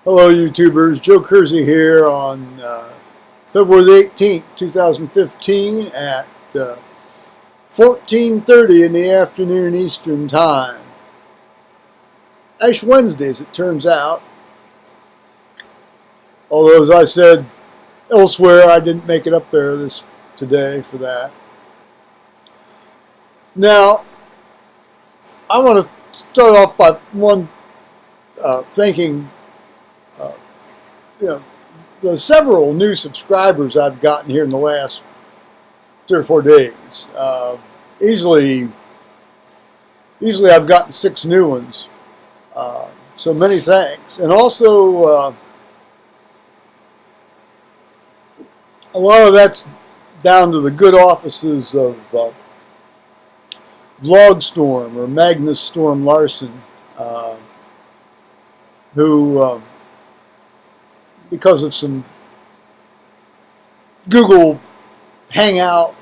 Hello, YouTubers. Joe Kersey here on February the 18th, 2015 at 14:30 in the afternoon Eastern Time. Ash Wednesday, as it turns out. Although, as I said elsewhere, I didn't make it up there today for that. Now, I want to start off by thanking the several new subscribers I've gotten here in the last 3 or 4 days. Easily I've gotten 6 new ones. So many thanks. And also, a lot of that's down to the good offices of Vlogstorm or Magnus Storm Larson, who because of some Google Hangout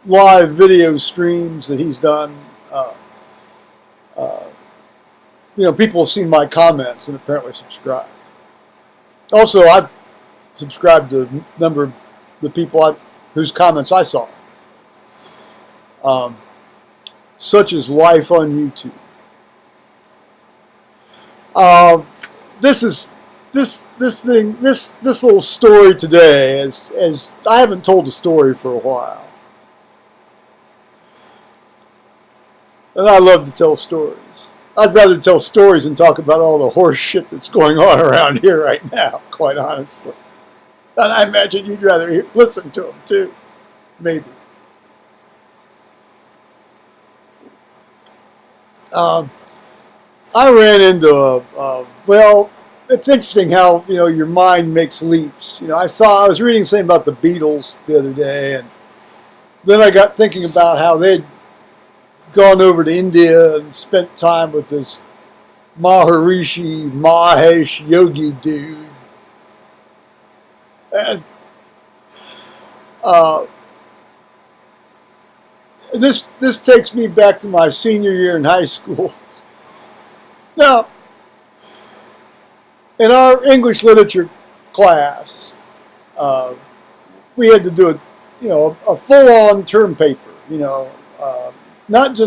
live video streams that he's done. People have seen my comments and apparently subscribed. Also, I've subscribed to a number of the people whose comments I saw, such as Life on YouTube. This little story today, as I haven't told a story for a while, and I love to tell stories. I'd rather tell stories than talk about all the horse shit that's going on around here right now, quite honestly. And I imagine you'd rather listen to them too, maybe. I ran into well, it's interesting how your mind makes leaps. I was reading something about the Beatles the other day, and then I got thinking about how they'd gone over to India and spent time with this Marharishi Mahesh Yogi dude, and this takes me back to my senior year in high school. Now, in our English literature class, we had to do a full-on term paper. Not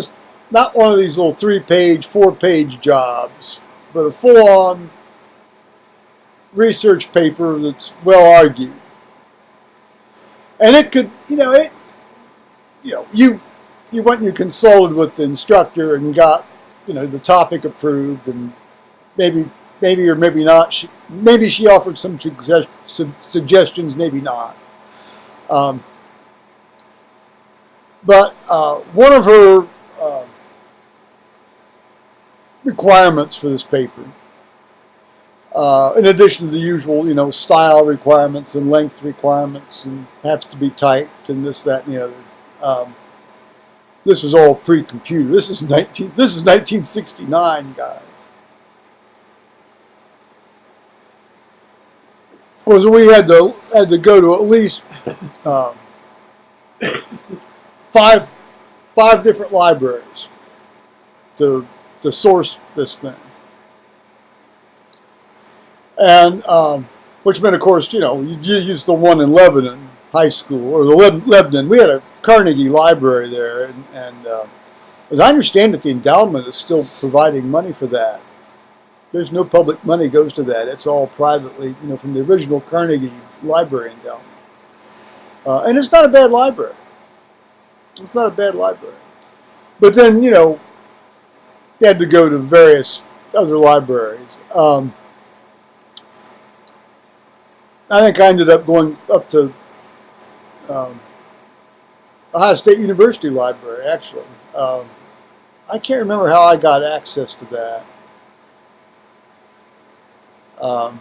one of these little 3-page, 4-page jobs, but a full-on research paper that's well argued. And it could, you went and you consulted with the instructor and got, the topic approved, and maybe or maybe not. Maybe she offered some suggestions, maybe not. But one of her requirements for this paper, in addition to the usual, style requirements and length requirements, and have to be typed and this, that, and the other. This was all pre-computer. This is 1969, guys. Was we had to go to at least 5 different libraries to source this thing, and which meant, of course, you use the one in Lebanon High School, or the Lebanon. We had a Carnegie Library there, and as I understand it, the endowment is still providing money for that. There's no public money goes to that. It's all privately, from the original Carnegie Library endowment. And it's not a bad library. It's not a bad library. But then, they had to go to various other libraries. I think I ended up going up to Ohio State University Library, actually. I can't remember how I got access to that. Well,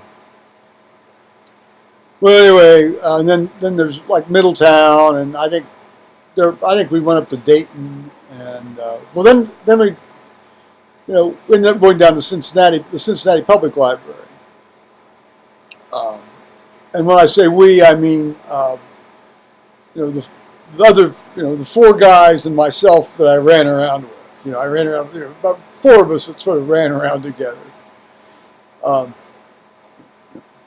anyway, and then there's like Middletown, and I think we went up to Dayton, and then we ended up going down to Cincinnati, the Cincinnati Public Library. And when I say we, I mean the other, the 4 guys and myself that I ran around with. I ran around, about 4 of us that sort of ran around together. Um,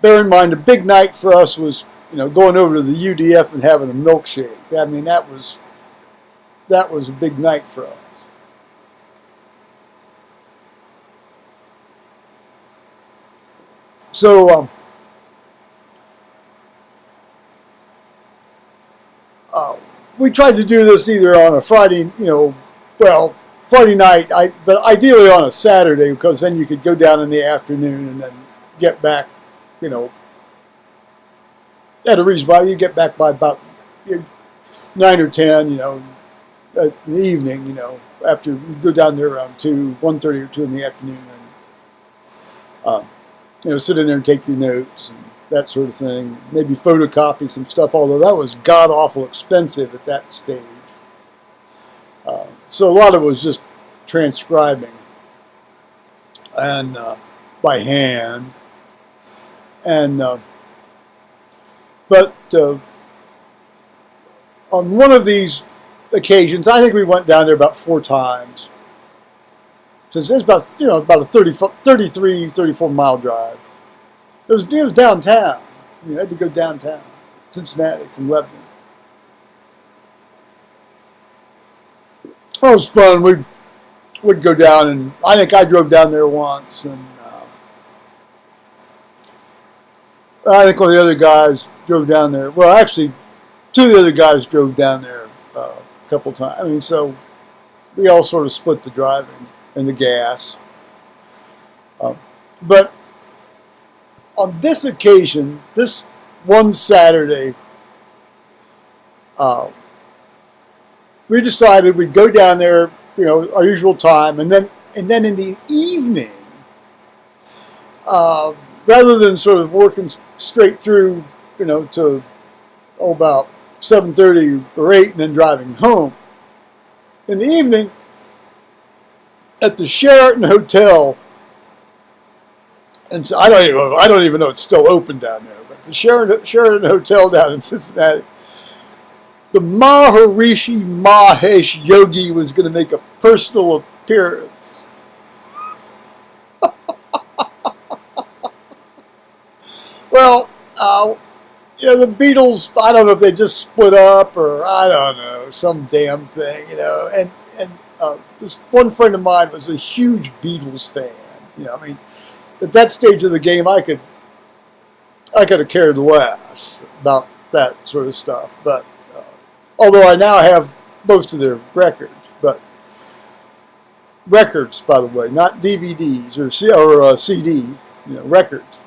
bear in mind, the big night for us was, going over to the UDF and having a milkshake. I mean, that was a big night for us. So we tried to do this either on a Friday, Friday night, but ideally on a Saturday, because then you could go down in the afternoon and then get back, at a reasonable. You get back by about 9 or 10, in the evening, after you go down there around 1:30 or 2 in the afternoon, and sit in there and take your notes and that sort of thing. Maybe photocopy some stuff, although that was god awful expensive at that stage. So a lot of it was just transcribing and by hand, and but on one of these occasions, I think we went down there about 4 times. Since it's about a 33, 34 mile drive. It was downtown. You had to go downtown, Cincinnati from Lebanon. It was fun. We'd go down, and I think I drove down there once, and I think one of the other guys drove down there. Well, actually, 2 of the other guys drove down there a couple times. I mean, so we all sort of split the driving and the gas. But on this occasion, this one Saturday, we decided we'd go down there, our usual time, and then in the evening, rather than sort of working straight through, to about 7:30 or 8, and then driving home, in the evening, at the Sheraton Hotel, and so I don't even know it's still open down there, but the Sheraton Hotel down in Cincinnati, the Marharishi Mahesh Yogi was going to make a personal appearance. Well, the Beatles, I don't know if they just split up or I don't know, some damn thing, and this one friend of mine was a huge Beatles fan. I mean, at that stage of the game, I could have cared less about that sort of stuff. But although I now have most of their records, by the way, not DVDs or CDs, records,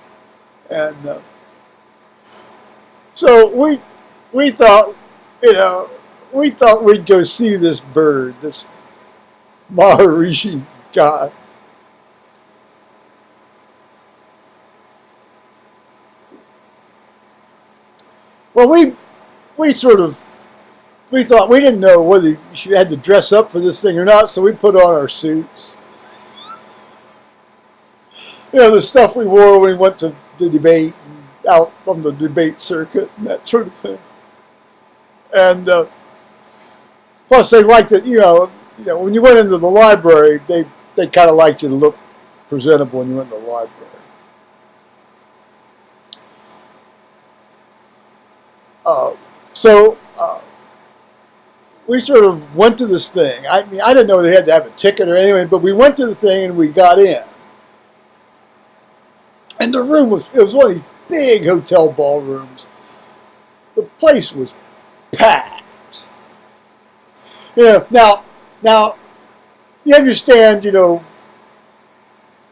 and so we thought, we'd go see this bird, this Marharishi guy. Well, we thought, we didn't know whether you had to dress up for this thing or not, so we put on our suits. The stuff we wore when we went to the debate, and out on the debate circuit, and that sort of thing. And plus, they liked it, when you went into the library, they kind of liked you to look presentable when you went to the library. So we sort of went to this thing. I mean, I didn't know they had to have a ticket or anything, but we went to the thing and we got in. And the room was one of these big hotel ballrooms. The place was packed. Now, you understand, the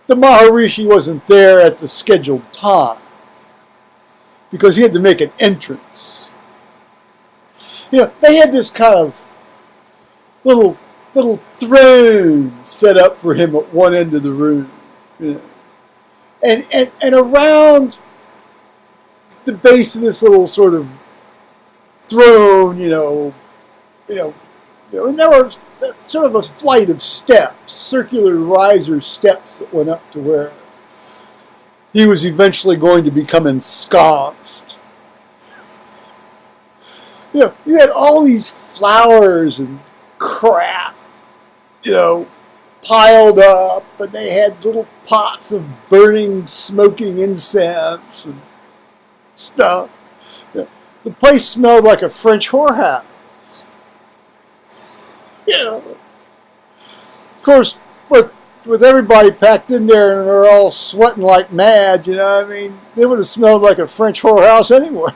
Maharishi wasn't there at the scheduled time because he had to make an entrance. They had this kind of little throne set up for him at one end of the room, and around the base of this little sort of throne, and there was sort of a flight of steps, circular riser steps that went up to where he was eventually going to become ensconced. You had all these flowers and crap, piled up, and they had little pots of burning, smoking incense and stuff. The place smelled like a French whorehouse. Of course, with everybody packed in there and they're all sweating like mad, what I mean? It would have smelled like a French whorehouse anyway.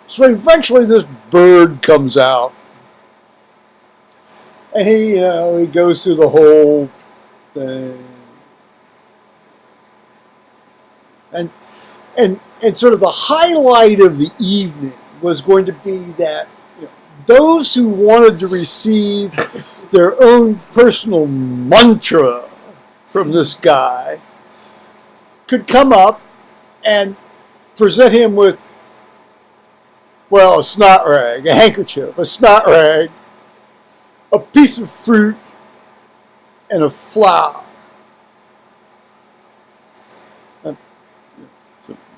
So eventually this bird comes out. And he goes through the whole thing. And sort of the highlight of the evening was going to be that those who wanted to receive their own personal mantra from this guy could come up and present him with, well, a snot rag, a handkerchief, a snot rag, a piece of fruit, and a flower.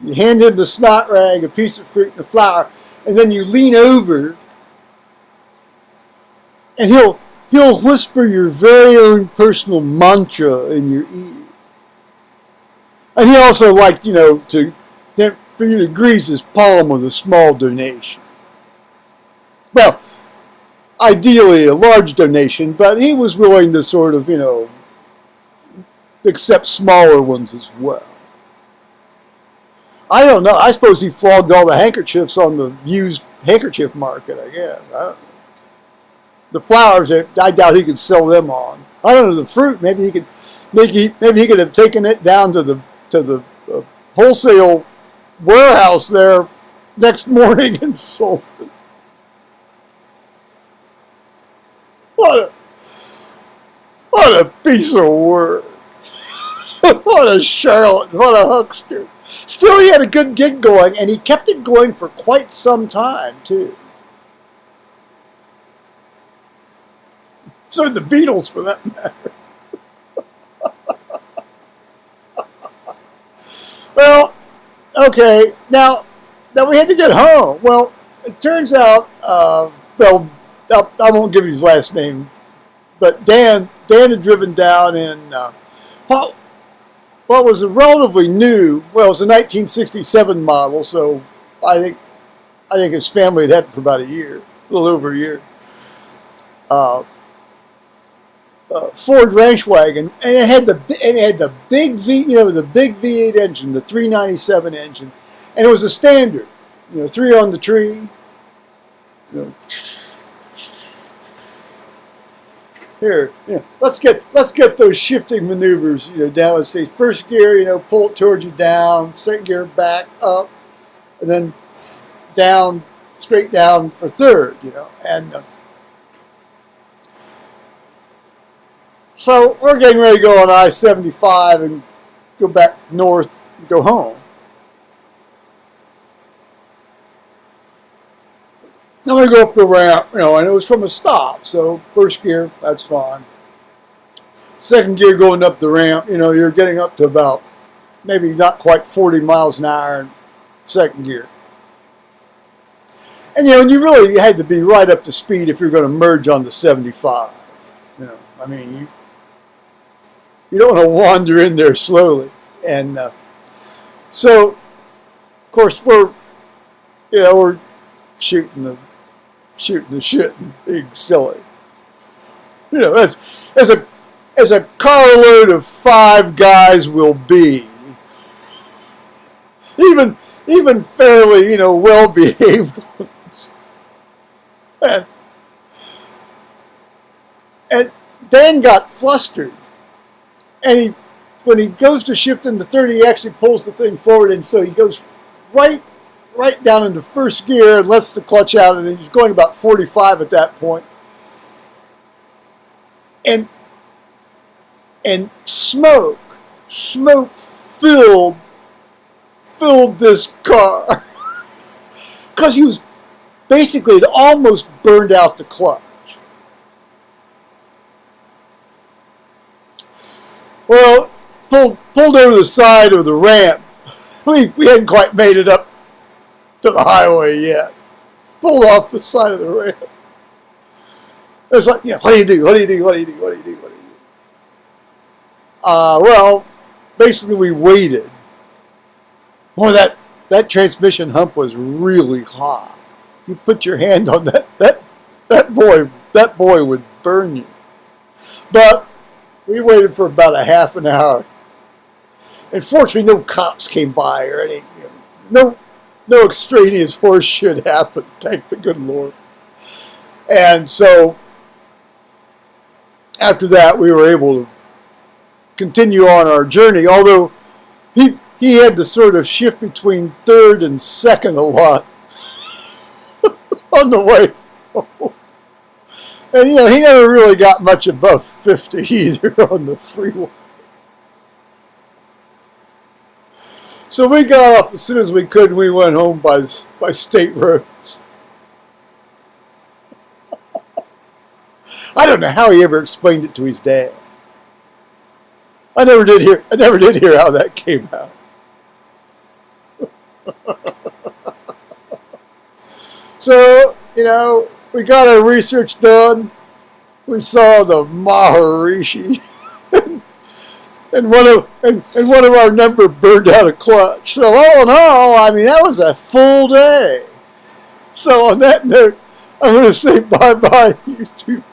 You hand him the snot rag, a piece of fruit, and a flower, and then you lean over, and he'll whisper your very own personal mantra in your ear. And he also liked, for you to grease his palm with a small donation. Well, ideally a large donation, but he was willing to sort of, accept smaller ones as well. I don't know. I suppose he flogged all the handkerchiefs on the used handkerchief market, I guess. I don't know. The flowers, I doubt he could sell them on. I don't know, the fruit, maybe he could have taken it down to the wholesale warehouse there next morning and sold it. What a piece of work. What a charlatan, what a huckster. Still, he had a good gig going, and he kept it going for quite some time, too. So did the Beatles, for that matter. Well, okay, now we had to get home. Well, it turns out, I won't give you his last name, but Dan had driven down in, what was a relatively new, well, it was a 1967 model, so I think his family had it for about a year, a little over a year. Ford Ranch Wagon, and it had the big the big V8 engine, the 397 engine, and it was a standard, 3 on the tree. Here, let's get those shifting maneuvers, down. Let's say first gear, pull it towards you down, second gear back up, and then down, straight down for third, and. So we're getting ready to go on I-75 and go back north and go home. I'm going to go up the ramp, and it was from a stop, so first gear, that's fine. Second gear going up the ramp, you're getting up to about maybe not quite 40 miles an hour in second gear. And, you really had to be right up to speed if you're going to merge on the 75. I mean, you don't want to wander in there slowly. And so, of course, we're shooting the shit and being silly. As a carload of 5 guys will be, even fairly, well-behaved ones. And Dan got flustered. And when he goes to shift into 30, he actually pulls the thing forward, and so he goes right down into first gear and lets the clutch out, and he's going about 45 at that point. And smoke filled this car. Because he was basically, it almost burned out the clutch. Well, pulled over the side of the ramp. We hadn't quite made it up to the highway yet. pulled off the side of the ramp. It's like, what do you do? What do you do? What do you do? What do you do? What do you do? Well, basically we waited. Boy, that transmission hump was really hot. You put your hand on that boy would burn you. But we waited for about a half an hour. And fortunately, no cops came by or any, no extraneous horse shit happened. Thank the good Lord. And so after that, we were able to continue on our journey. Although he had to sort of shift between third and second a lot on the way home. And he never really got much above 50 either on the freeway. So we got off as soon as we could, and we went home by state roads. I don't know how he ever explained it to his dad. I never did hear how that came out. So, we got our research done. We saw the Maharishi. And one of our number burned out a clutch. So all in all, that was a full day. So on that note, I'm going to say bye-bye, YouTube.